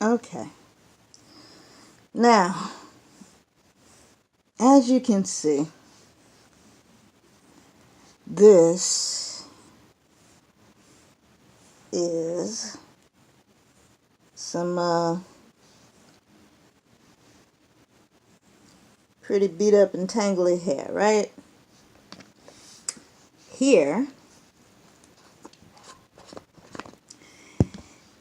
Okay. Now, as you can see, this is some pretty beat up and tangly hair, right? Here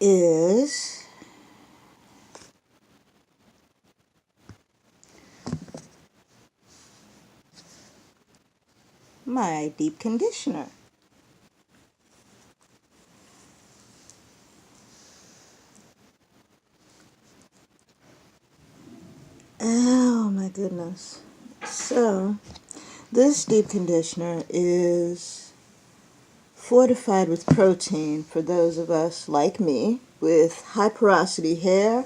is my deep conditioner. Oh my goodness. So, this deep conditioner is fortified with protein for those of us like me with high porosity hair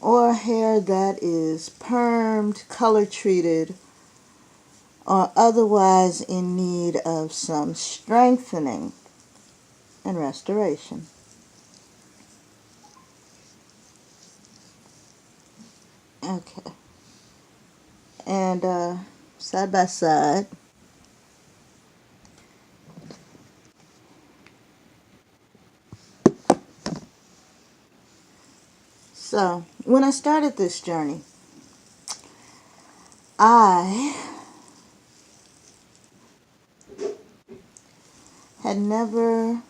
or hair that is permed, color treated, or otherwise in need of some strengthening and restoration. Okay. And side by side, so when I started this journey, I had never,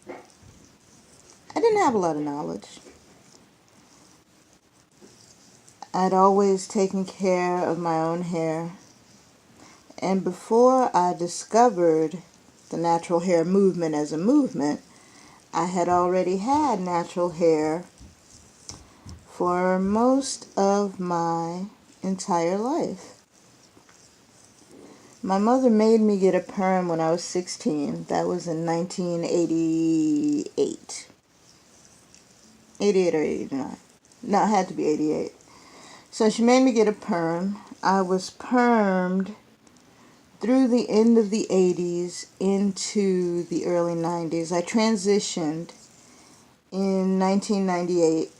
I didn't have a lot of knowledge. I'd always taken care of my own hair. And before I discovered the natural hair movement as a movement, I had already had natural hair for most of my entire life. My mother made me get a perm when I was 16. That was in 1988. 88 or 89. No, it had to be 88. So she made me get a perm. I was permed through the end of the 80s into the early 90s. I transitioned in 1998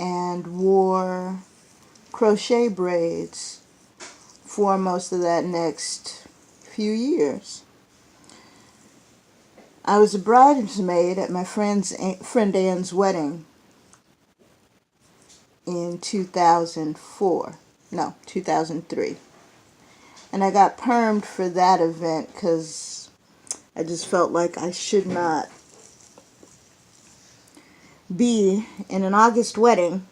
and wore crochet braids for most of that next few years. I was a bridesmaid at my friend Ann's wedding in 2004. No, 2003. And I got permed for that event because I just felt like I should not be in an August wedding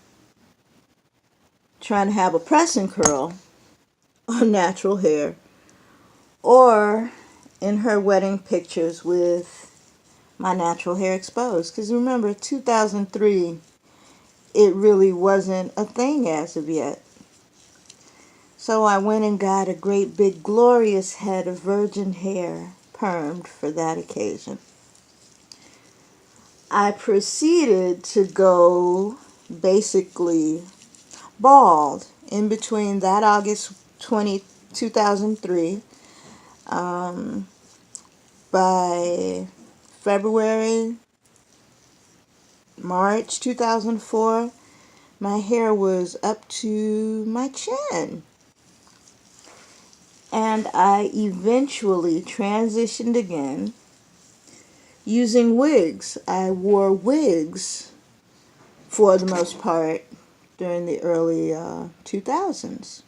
trying to have a press and curl on natural hair, or in her wedding pictures with my natural hair exposed. Because remember, 2003, it really wasn't a thing as of yet. So I went and got a great big glorious head of virgin hair permed for that occasion. I proceeded to go basically bald in between that August 2003. By February, March 2004, my hair was up to my chin. And I eventually transitioned again using wigs. I wore wigs for the most part during the early 2000s.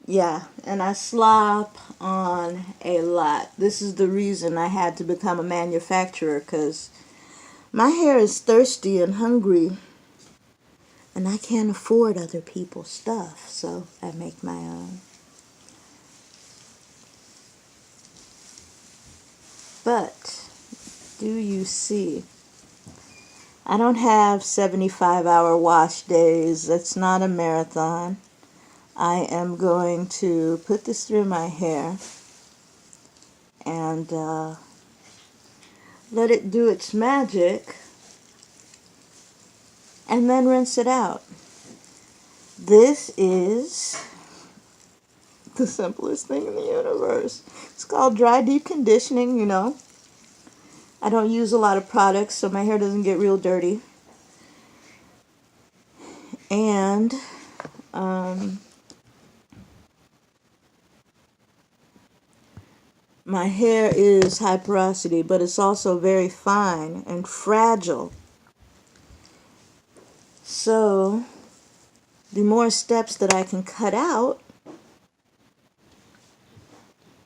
Yeah, and I slop on a lot. This is the reason I had to become a manufacturer, because my hair is thirsty and hungry, and I can't afford other people's stuff, so I make my own. But, do you see? I don't have 75-hour wash days. That's not a marathon. I am going to put this through my hair and let it do its magic and then rinse it out. This is The simplest thing in the universe. It's called dry deep conditioning, you know. I don't use a lot of products, so my hair doesn't get real dirty. And my hair is high porosity, but it's also very fine and fragile. So the more steps that I can cut out,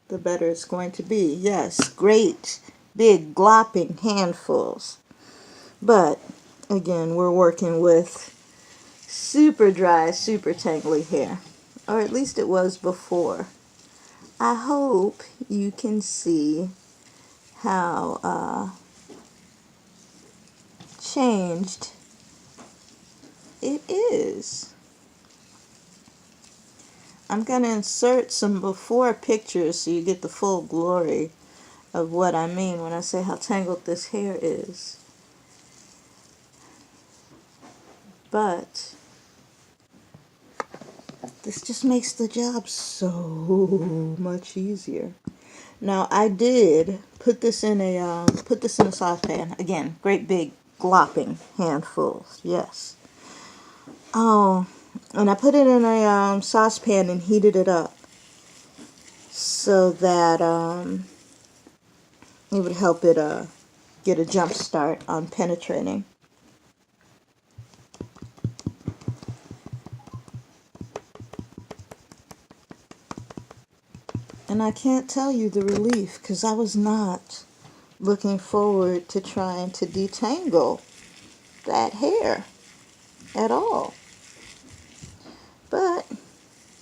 the better it's going to be. Yes, great, big, glopping handfuls. But again, we're working with super dry, super tangly hair. Or at least it was before. I hope you can see how changed it is. I'm going to insert some before pictures so you get the full glory of what I mean when I say how tangled this hair is. But this just makes the job so much easier. Now I did put this in a saucepan. Again, great big glopping handfuls. Yes. Oh, and I put it in a saucepan and heated it up so that it would help it get a jump start on penetrating. And I can't tell you the relief, because I was not looking forward to trying to detangle that hair at all. But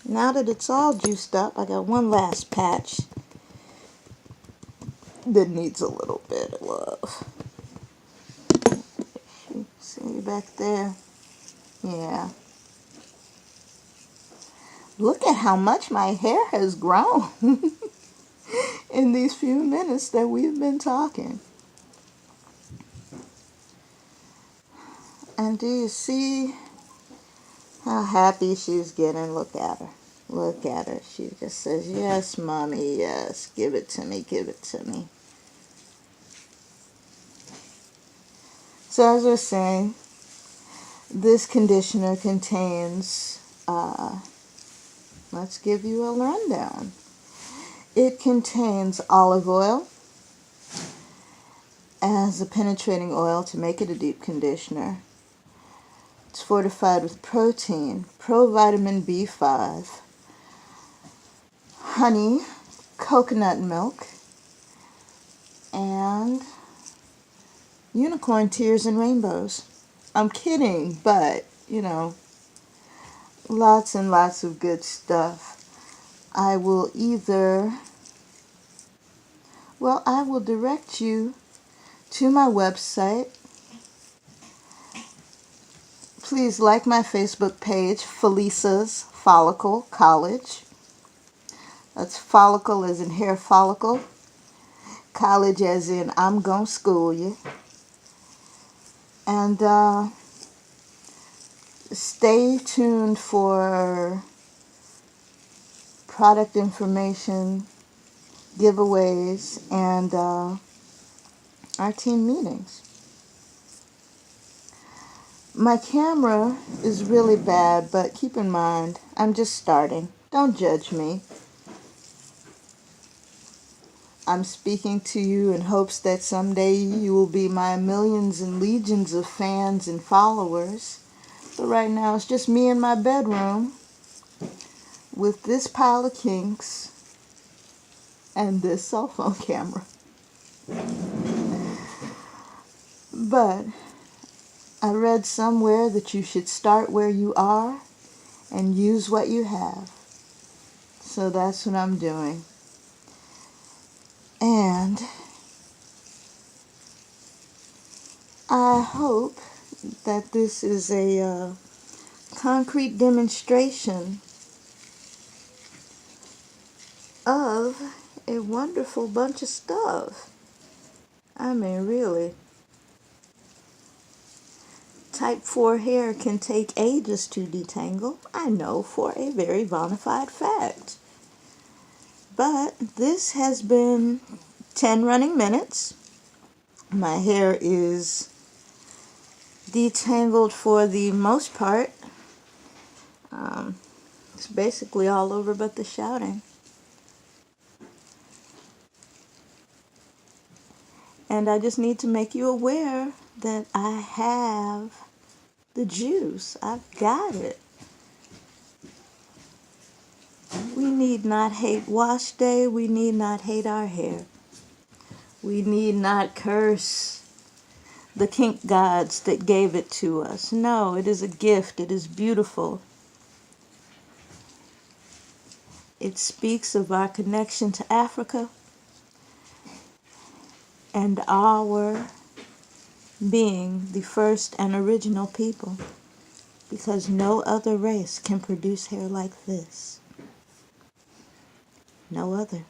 now that it's all juiced up, I got one last patch that needs a little bit of love. See back there? Yeah. Look at how much my hair has grown in these few minutes that we've been talking. And do you see how happy she's getting? Look at her. Look at her. She just says, yes, Mommy, yes. Give it to me, give it to me. So as I was saying, this conditioner contains, let's give you a rundown. It contains olive oil as a penetrating oil to make it a deep conditioner. It's fortified with protein, provitamin B5, honey, coconut milk, and unicorn tears and rainbows. I'm kidding, but, you know, lots and lots of good stuff. I will direct you to my website. Please like my Facebook page, Felisa's Follicle College. That's follicle as in hair follicle. College as in I'm gonna school you. And stay tuned for product information, giveaways, and our team meetings. My camera is really bad, but keep in mind, I'm just starting. Don't judge me. I'm speaking to you in hopes that someday you will be my millions and legions of fans and followers. But right now, it's just me in my bedroom with this pile of kinks and this cell phone camera. But I read somewhere that you should start where you are and use what you have. So that's what I'm doing. And I hope that this is a concrete demonstration of a wonderful bunch of stuff. I mean, really. Type 4 hair can take ages to detangle. I know for a very bona fide fact. But this has been 10 running minutes. My hair is detangled for the most part. It's basically all over but the shouting. And I just need to make you aware that I have the juice. I've got it. We need not hate wash day. We need not hate our hair. We need not curse the kink gods that gave it to us. No, it is a gift. It is beautiful. It speaks of our connection to Africa and our being the first and original people, because no other race can produce hair like this. No other.